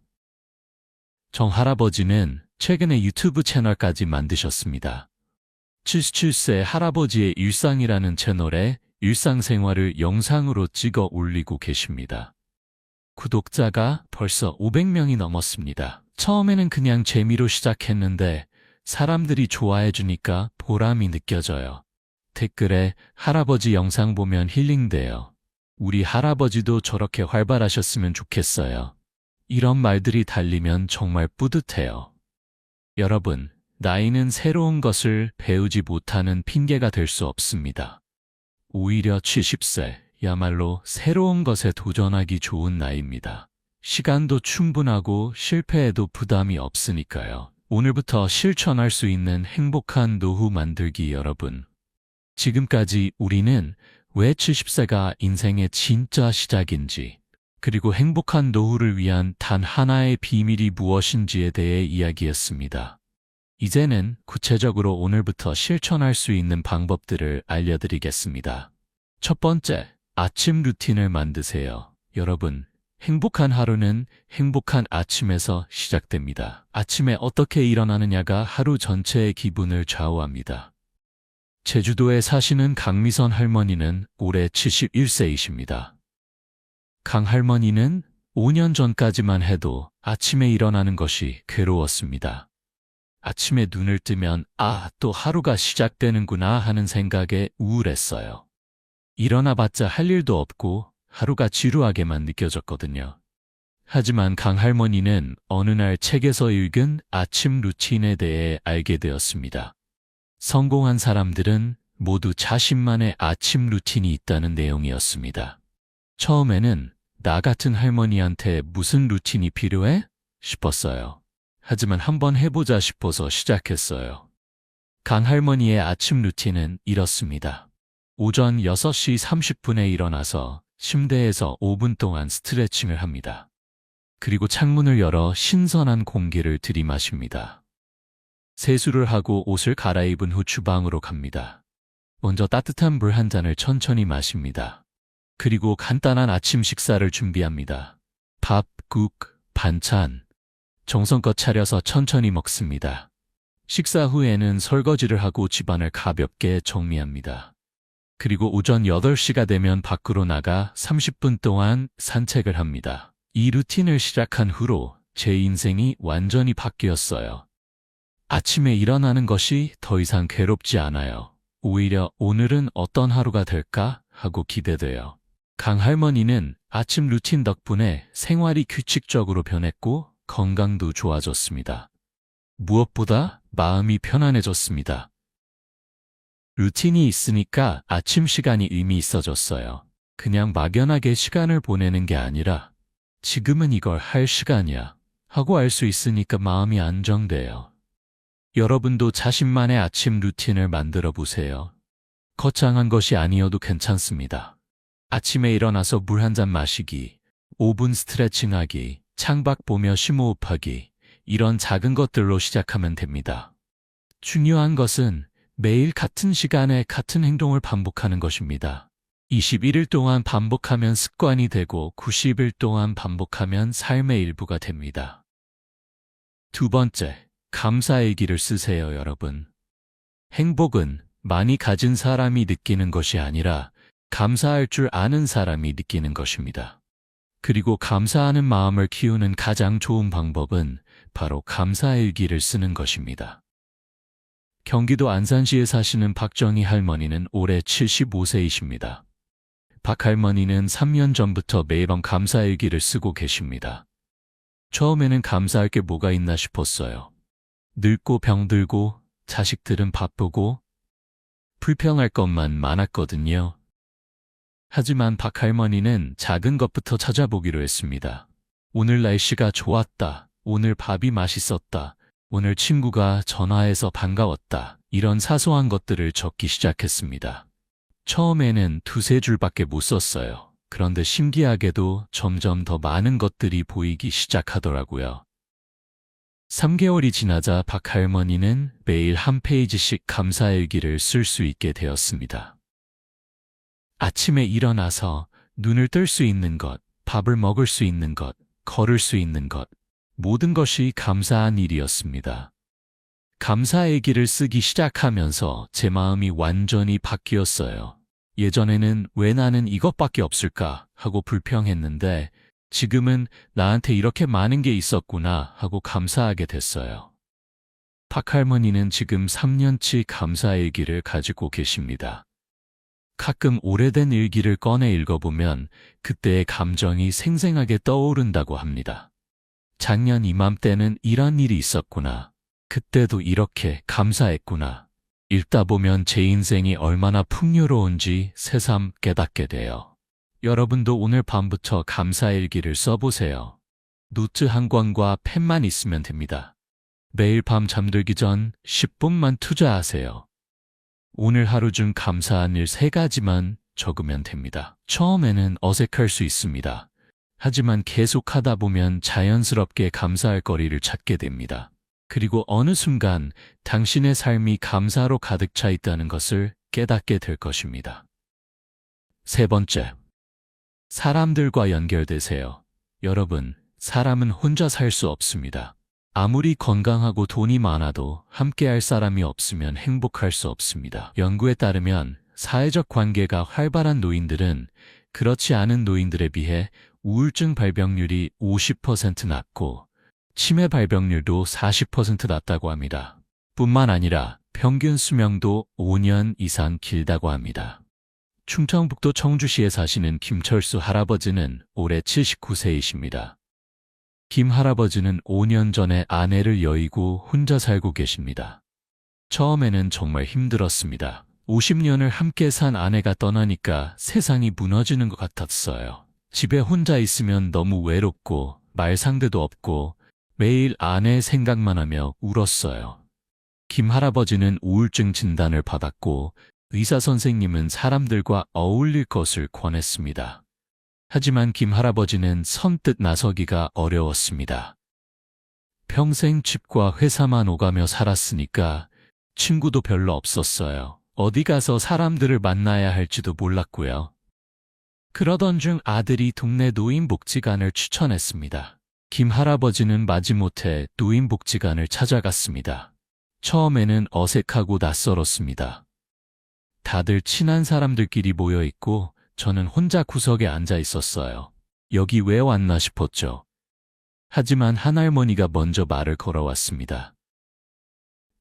정 할아버지는 최근에 유튜브 채널까지 만드셨습니다. 77세 할아버지의 일상이라는 채널에 일상생활을 영상으로 찍어 올리고 계십니다. 구독자가 벌써 500명이 넘었습니다. 처음에는 그냥 재미로 시작했는데 사람들이 좋아해 주니까 보람이 느껴져요. 댓글에 할아버지 영상 보면 힐링돼요. 우리 할아버지도 저렇게 활발하셨으면 좋겠어요. 이런 말들이 달리면 정말 뿌듯해요. 여러분, 나이는 새로운 것을 배우지 못하는 핑계가 될 수 없습니다. 오히려 70세야말로 새로운 것에 도전하기 좋은 나이입니다. 시간도 충분하고 실패해도 부담이 없으니까요. 오늘부터 실천할 수 있는 행복한 노후 만들기 여러분. 지금까지 우리는 왜 70세가 인생의 진짜 시작인지, 그리고 행복한 노후를 위한 단 하나의 비밀이 무엇인지에 대해 이야기했습니다. 이제는 구체적으로 오늘부터 실천할 수 있는 방법들을 알려드리겠습니다. 첫 번째, 아침 루틴을 만드세요. 여러분, 행복한 하루는 행복한 아침에서 시작됩니다. 아침에 어떻게 일어나느냐가 하루 전체의 기분을 좌우합니다. 제주도에 사시는 강미선 할머니는 올해 71세이십니다. 강 할머니는 5년 전까지만 해도 아침에 일어나는 것이 괴로웠습니다. 아침에 눈을 뜨면 또 하루가 시작되는구나 하는 생각에 우울했어요. 일어나봤자 할 일도 없고 하루가 지루하게만 느껴졌거든요. 하지만 강 할머니는 어느 날 책에서 읽은 아침 루틴에 대해 알게 되었습니다. 성공한 사람들은 모두 자신만의 아침 루틴이 있다는 내용이었습니다. 처음에는 나 같은 할머니한테 무슨 루틴이 필요해? 싶었어요. 하지만 한번 해보자 싶어서 시작했어요. 강 할머니의 아침 루틴은 이렇습니다. 오전 6시 30분에 일어나서 침대에서 5분 동안 스트레칭을 합니다. 그리고 창문을 열어 신선한 공기를 들이마십니다. 세수를 하고 옷을 갈아입은 후 주방으로 갑니다. 먼저 따뜻한 물 한 잔을 천천히 마십니다. 그리고 간단한 아침 식사를 준비합니다. 밥, 국, 반찬. 정성껏 차려서 천천히 먹습니다. 식사 후에는 설거지를 하고 집안을 가볍게 정리합니다. 그리고 오전 8시가 되면 밖으로 나가 30분 동안 산책을 합니다. 이 루틴을 시작한 후로 제 인생이 완전히 바뀌었어요. 아침에 일어나는 것이 더 이상 괴롭지 않아요. 오히려 오늘은 어떤 하루가 될까 하고 기대돼요. 강 할머니는 아침 루틴 덕분에 생활이 규칙적으로 변했고 건강도 좋아졌습니다. 무엇보다 마음이 편안해졌습니다. 루틴이 있으니까 아침 시간이 의미 있어졌어요. 그냥 막연하게 시간을 보내는 게 아니라 지금은 이걸 할 시간이야 하고 알 수 있으니까 마음이 안정돼요. 여러분도 자신만의 아침 루틴을 만들어 보세요. 거창한 것이 아니어도 괜찮습니다. 아침에 일어나서 물 한 잔 마시기, 5분 스트레칭하기, 창밖 보며 심호흡하기, 이런 작은 것들로 시작하면 됩니다. 중요한 것은 매일 같은 시간에 같은 행동을 반복하는 것입니다. 21일 동안 반복하면 습관이 되고 90일 동안 반복하면 삶의 일부가 됩니다. 두 번째, 감사일기를 쓰세요, 여러분. 행복은 많이 가진 사람이 느끼는 것이 아니라 감사할 줄 아는 사람이 느끼는 것입니다. 그리고 감사하는 마음을 키우는 가장 좋은 방법은 바로 감사일기를 쓰는 것입니다. 경기도 안산시에 사시는 박정희 할머니는 올해 75세이십니다. 박 할머니는 3년 전부터 매번 감사일기를 쓰고 계십니다. 처음에는 감사할 게 뭐가 있나 싶었어요. 늙고 병들고 자식들은 바쁘고 불평할 것만 많았거든요. 하지만 박 할머니는 작은 것부터 찾아보기로 했습니다. 오늘 날씨가 좋았다. 오늘 밥이 맛있었다. 오늘 친구가 전화해서 반가웠다. 이런 사소한 것들을 적기 시작했습니다. 처음에는 2-3줄밖에 못 썼어요. 그런데 신기하게도 점점 더 많은 것들이 보이기 시작하더라고요. 3개월이 지나자 박 할머니는 매일 한 페이지씩 감사일기를 쓸 수 있게 되었습니다. 아침에 일어나서 눈을 뜰 수 있는 것, 밥을 먹을 수 있는 것, 걸을 수 있는 것, 모든 것이 감사한 일이었습니다. 감사일기를 쓰기 시작하면서 제 마음이 완전히 바뀌었어요. 예전에는 왜 나는 이것밖에 없을까 하고 불평했는데 지금은 나한테 이렇게 많은 게 있었구나 하고 감사하게 됐어요. 박 할머니는 지금 3년치 감사일기를 가지고 계십니다. 가끔 오래된 일기를 꺼내 읽어보면 그때의 감정이 생생하게 떠오른다고 합니다. 작년 이맘때는 이런 일이 있었구나. 그때도 이렇게 감사했구나. 읽다 보면 제 인생이 얼마나 풍요로운지 새삼 깨닫게 돼요. 여러분도 오늘 밤부터 감사일기를 써보세요. 노트 한 권과 펜만 있으면 됩니다. 매일 밤 잠들기 전 10분만 투자하세요. 오늘 하루 중 감사한 일 3가지만 적으면 됩니다. 처음에는 어색할 수 있습니다. 하지만 계속 하다 보면 자연스럽게 감사할 거리를 찾게 됩니다. 그리고 어느 순간 당신의 삶이 감사로 가득 차 있다는 것을 깨닫게 될 것입니다. 3번째, 사람들과 연결되세요. 여러분, 사람은 혼자 살 수 없습니다. 아무리 건강하고 돈이 많아도 함께할 사람이 없으면 행복할 수 없습니다. 연구에 따르면 사회적 관계가 활발한 노인들은 그렇지 않은 노인들에 비해 우울증 발병률이 50% 낮고 치매 발병률도 40% 낮다고 합니다. 뿐만 아니라 평균 수명도 5년 이상 길다고 합니다. 충청북도 청주시에 사시는 김철수 할아버지는 올해 79세이십니다. 김 할아버지는 5년 전에 아내를 여의고 혼자 살고 계십니다. 처음에는 정말 힘들었습니다. 50년을 함께 산 아내가 떠나니까 세상이 무너지는 것 같았어요. 집에 혼자 있으면 너무 외롭고 말상대도 없고 매일 아내의 생각만 하며 울었어요. 김 할아버지는 우울증 진단을 받았고 의사 선생님은 사람들과 어울릴 것을 권했습니다. 하지만 김 할아버지는 선뜻 나서기가 어려웠습니다. 평생 집과 회사만 오가며 살았으니까 친구도 별로 없었어요. 어디 가서 사람들을 만나야 할지도 몰랐고요. 그러던 중 아들이 동네 노인복지관을 추천했습니다. 김 할아버지는 마지못해 노인복지관을 찾아갔습니다. 처음에는 어색하고 낯설었습니다. 다들 친한 사람들끼리 모여 있고 저는 혼자 구석에 앉아 있었어요. 여기 왜 왔나 싶었죠. 하지만 한 할머니가 먼저 말을 걸어왔습니다.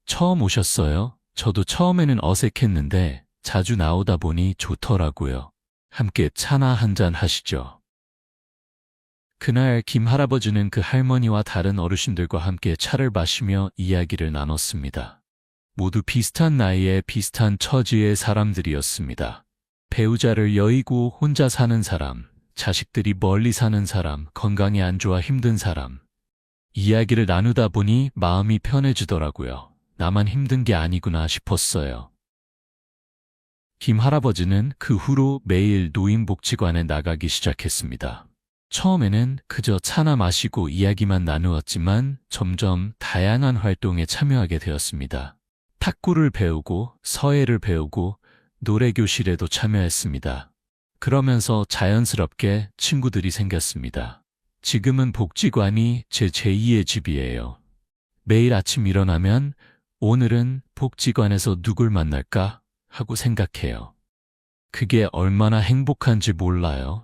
처음 오셨어요? 저도 처음에는 어색했는데 자주 나오다 보니 좋더라고요. 함께 차나 한잔 하시죠. 그날 김 할아버지는 그 할머니와 다른 어르신들과 함께 차를 마시며 이야기를 나눴습니다. 모두 비슷한 나이에 비슷한 처지의 사람들이었습니다. 배우자를 여의고 혼자 사는 사람, 자식들이 멀리 사는 사람, 건강이 안 좋아 힘든 사람. 이야기를 나누다 보니 마음이 편해지더라고요. 나만 힘든 게 아니구나 싶었어요. 김 할아버지는 그 후로 매일 노인복지관에 나가기 시작했습니다. 처음에는 그저 차나 마시고 이야기만 나누었지만 점점 다양한 활동에 참여하게 되었습니다. 탁구를 배우고 서예를 배우고 노래교실에도 참여했습니다. 그러면서 자연스럽게 친구들이 생겼습니다. 지금은 복지관이 제 제2의 집이에요. 매일 아침 일어나면 오늘은 복지관에서 누굴 만날까 하고 생각해요. 그게 얼마나 행복한지 몰라요.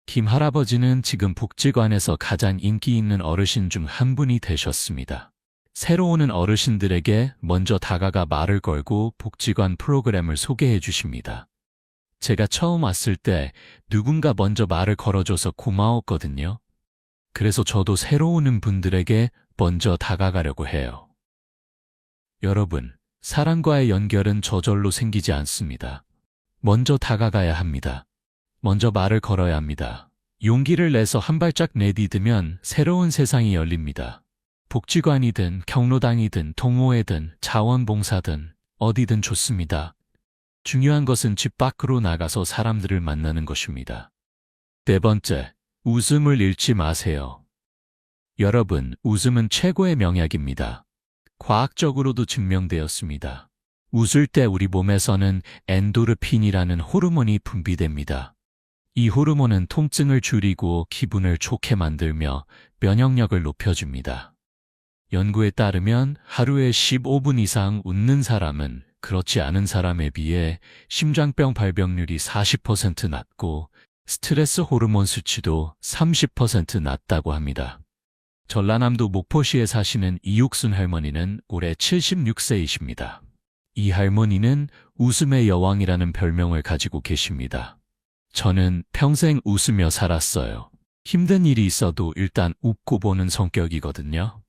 김 할아버지는 지금 복지관에서 가장 인기 있는 어르신 중 한 분이 되셨습니다. 새로 오는 어르신들에게 먼저 다가가 말을 걸고 복지관 프로그램을 소개해 주십니다. 제가 처음 왔을 때 누군가 먼저 말을 걸어줘서 고마웠거든요. 그래서 저도 새로 오는 분들에게 먼저 다가가려고 해요. 여러분, 사람과의 연결은 저절로 생기지 않습니다. 먼저 다가가야 합니다. 먼저 말을 걸어야 합니다. 용기를 내서 한 발짝 내디디면 새로운 세상이 열립니다. 복지관이든 경로당이든 동호회든 자원봉사든 어디든 좋습니다. 중요한 것은 집 밖으로 나가서 사람들을 만나는 것입니다. 네 번째, 웃음을 잃지 마세요. 여러분, 웃음은 최고의 명약입니다. 과학적으로도 증명되었습니다. 웃을 때 우리 몸에서는 엔도르핀이라는 호르몬이 분비됩니다. 이 호르몬은 통증을 줄이고 기분을 좋게 만들며 면역력을 높여줍니다. 연구에 따르면 하루에 15분 이상 웃는 사람은 그렇지 않은 사람에 비해 심장병 발병률이 40% 낮고 스트레스 호르몬 수치도 30% 낮다고 합니다. 전라남도 목포시에 사시는 이육순 할머니는 올해 76세이십니다. 이 할머니는 웃음의 여왕이라는 별명을 가지고 계십니다. 저는 평생 웃으며 살았어요. 힘든 일이 있어도 일단 웃고 보는 성격이거든요.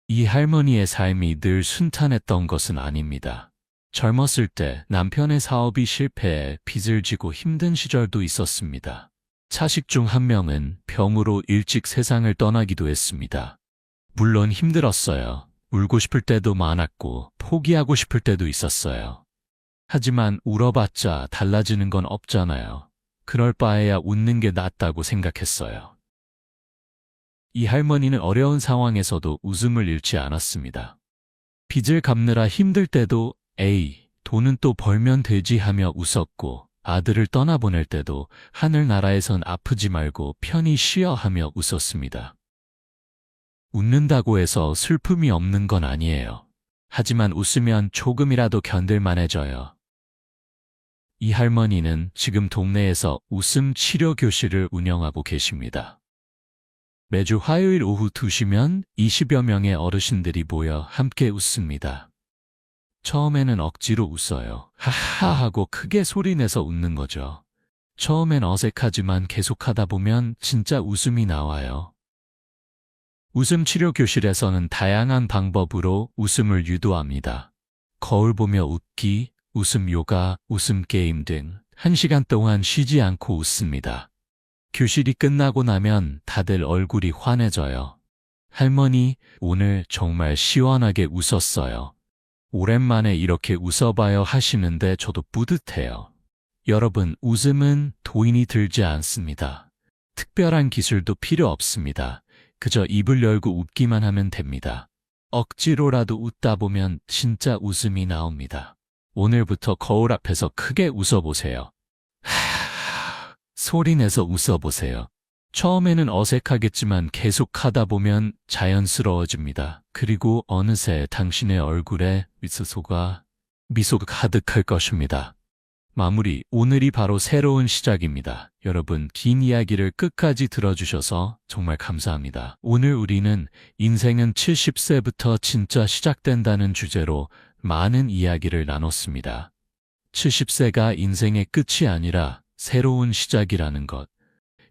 이 할머니의 삶이 늘 순탄했던 것은 아닙니다. 젊었을 때 남편의 사업이 실패해 빚을 지고 힘든 시절도 있었습니다. 자식 중 한 명은 병으로 일찍 세상을 떠나기도 했습니다. 물론 힘들었어요. 울고 싶을 때도 많았고 포기하고 싶을 때도 있었어요. 하지만 울어봤자 달라지는 건 없잖아요. 그럴 바에야 웃는 게 낫다고 생각했어요. 이 할머니는 어려운 상황에서도 웃음을 잃지 않았습니다. 빚을 갚느라 힘들 때도 에이, 돈은 또 벌면 되지 하며 웃었고 아들을 떠나보낼 때도 하늘나라에선 아프지 말고 편히 쉬어 하며 웃었습니다. 웃는다고 해서 슬픔이 없는 건 아니에요. 하지만 웃으면 조금이라도 견딜만해져요. 이 할머니는 지금 동네에서 웃음 치료 교실을 운영하고 계십니다. 매주 화요일 오후 2시면 20여 명의 어르신들이 모여 함께 웃습니다. 처음에는 억지로 웃어요. 하하 하고 크게 소리내서 웃는 거죠. 처음엔 어색하지만 계속하다 보면 진짜 웃음이 나와요. 웃음 치료 교실에서는 다양한 방법으로 웃음을 유도합니다. 거울 보며 웃기, 웃음 요가, 웃음 게임 등 1시간 동안 쉬지 않고 웃습니다. 교실이 끝나고 나면 다들 얼굴이 환해져요. 할머니, 오늘 정말 시원하게 웃었어요. 오랜만에 이렇게 웃어봐요 하시는데 저도 뿌듯해요. 여러분, 웃음은 돈이 들지 않습니다. 특별한 기술도 필요 없습니다. 그저 입을 열고 웃기만 하면 됩니다. 억지로라도 웃다 보면 진짜 웃음이 나옵니다. 오늘부터 거울 앞에서 크게 웃어보세요. 소리내서 웃어보세요. 처음에는 어색하겠지만 계속하다 보면 자연스러워집니다. 그리고 어느새 당신의 얼굴에 미소가 가득할 것입니다. 마무리, 오늘이 바로 새로운 시작입니다. 여러분, 긴 이야기를 끝까지 들어주셔서 정말 감사합니다. 오늘 우리는 인생은 70세부터 진짜 시작된다는 주제로 많은 이야기를 나눴습니다. 70세가 인생의 끝이 아니라 새로운 시작이라는 것.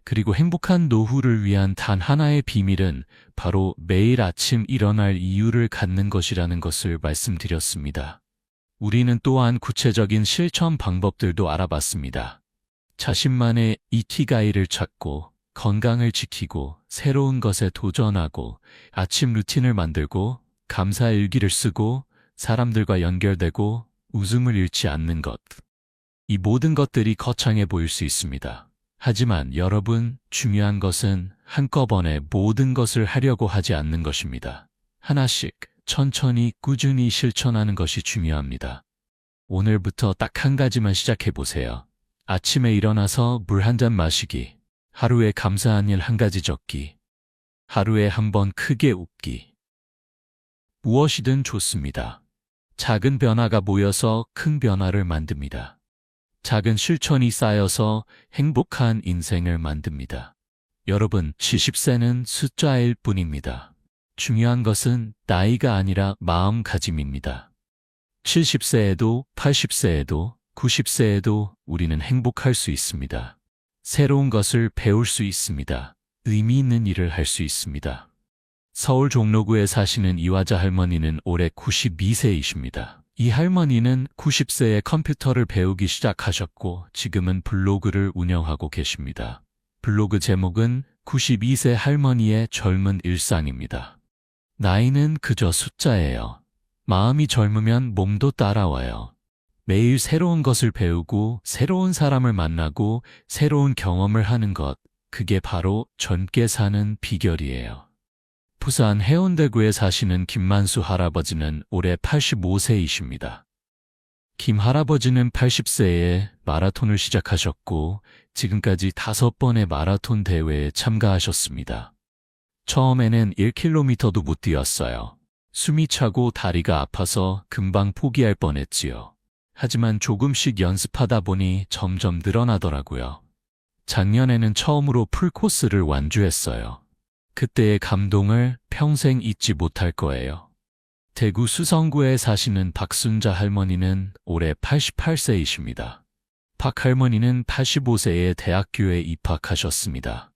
그리고 행복한 노후를 위한 단 하나의 비밀은 바로 매일 아침 일어날 이유를 갖는 것이라는 것을 말씀드렸습니다. 우리는 또한 구체적인 실천 방법들도 알아봤습니다. 자신만의 이키가이를 찾고 건강을 지키고 새로운 것에 도전하고 아침 루틴을 만들고 감사 일기를 쓰고 사람들과 연결되고 웃음을 잃지 않는 것. 이 모든 것들이 거창해 보일 수 있습니다. 하지만 여러분, 중요한 것은 한꺼번에 모든 것을 하려고 하지 않는 것입니다. 하나씩 천천히 꾸준히 실천하는 것이 중요합니다. 오늘부터 딱 한 가지만 시작해보세요. 아침에 일어나서 물 한 잔 마시기, 하루에 감사한 일 한 가지 적기, 하루에 한 번 크게 웃기. 무엇이든 좋습니다. 작은 변화가 모여서 큰 변화를 만듭니다. 작은 실천이 쌓여서 행복한 인생을 만듭니다. 여러분, 70세는 숫자일 뿐입니다. 중요한 것은 나이가 아니라 마음가짐입니다. 70세에도 80세에도 90세에도 우리는 행복할 수 있습니다. 새로운 것을 배울 수 있습니다. 의미 있는 일을 할 수 있습니다. 서울 종로구에 사시는 이화자 할머니는 올해 92세이십니다. 이 할머니는 90세에 컴퓨터를 배우기 시작하셨고 지금은 블로그를 운영하고 계십니다. 블로그 제목은 92세 할머니의 젊은 일상입니다. 나이는 그저 숫자예요. 마음이 젊으면 몸도 따라와요. 매일 새로운 것을 배우고 새로운 사람을 만나고 새로운 경험을 하는 것, 그게 바로 젊게 사는 비결이에요. 부산 해운대구에 사시는 김만수 할아버지는 올해 85세이십니다. 김 할아버지는 80세에 마라톤을 시작하셨고 지금까지 5번의 마라톤 대회에 참가하셨습니다. 처음에는 1km도 못 뛰었어요. 숨이 차고 다리가 아파서 금방 포기할 뻔했지요. 하지만 조금씩 연습하다 보니 점점 늘어나더라고요. 작년에는 처음으로 풀코스를 완주했어요. 그때의 감동을 평생 잊지 못할 거예요. 대구 수성구에 사시는 박순자 할머니는 올해 88세이십니다. 박 할머니는 85세에 대학교에 입학하셨습니다.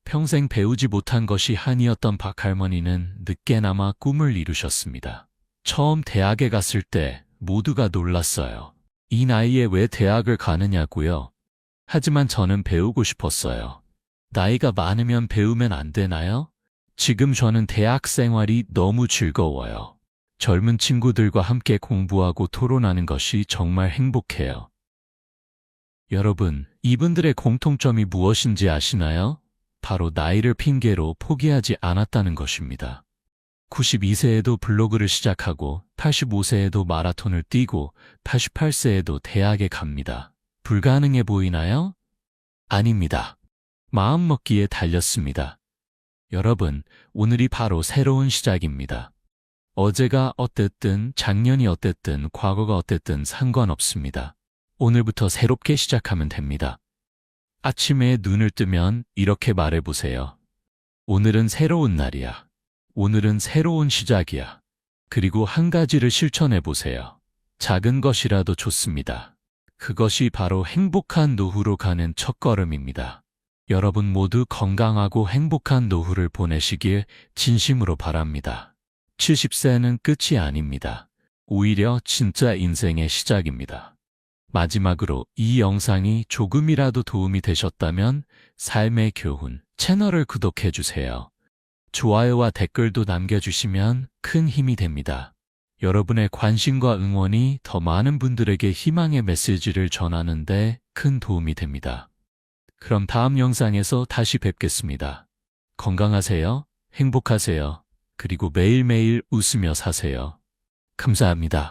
평생 배우지 못한 것이 한이었던 박 할머니는 늦게나마 꿈을 이루셨습니다. 처음 대학에 갔을 때 모두가 놀랐어요. 이 나이에 왜 대학을 가느냐고요? 하지만 저는 배우고 싶었어요. 나이가 많으면 배우면 안 되나요? 지금 저는 대학 생활이 너무 즐거워요. 젊은 친구들과 함께 공부하고 토론하는 것이 정말 행복해요. 여러분, 이분들의 공통점이 무엇인지 아시나요? 바로 나이를 핑계로 포기하지 않았다는 것입니다. 92세에도 블로그를 시작하고 85세에도 마라톤을 뛰고 88세에도 대학에 갑니다. 불가능해 보이나요? 아닙니다. 마음먹기에 달렸습니다. 여러분, 오늘이 바로 새로운 시작입니다. 어제가 어땠든 작년이 어땠든 과거가 어땠든 상관없습니다. 오늘부터 새롭게 시작하면 됩니다. 아침에 눈을 뜨면 이렇게 말해보세요. 오늘은 새로운 날이야. 오늘은 새로운 시작이야. 그리고 한 가지를 실천해보세요. 작은 것이라도 좋습니다. 그것이 바로 행복한 노후로 가는 첫걸음입니다. 여러분 모두 건강하고 행복한 노후를 보내시길 진심으로 바랍니다. 70세는 끝이 아닙니다. 오히려 진짜 인생의 시작입니다. 마지막으로 이 영상이 조금이라도 도움이 되셨다면 삶의 교훈 채널을 구독해주세요. 좋아요와 댓글도 남겨주시면 큰 힘이 됩니다. 여러분의 관심과 응원이 더 많은 분들에게 희망의 메시지를 전하는 데 큰 도움이 됩니다. 그럼 다음 영상에서 다시 뵙겠습니다. 건강하세요. 행복하세요. 그리고 매일매일 웃으며 사세요. 감사합니다.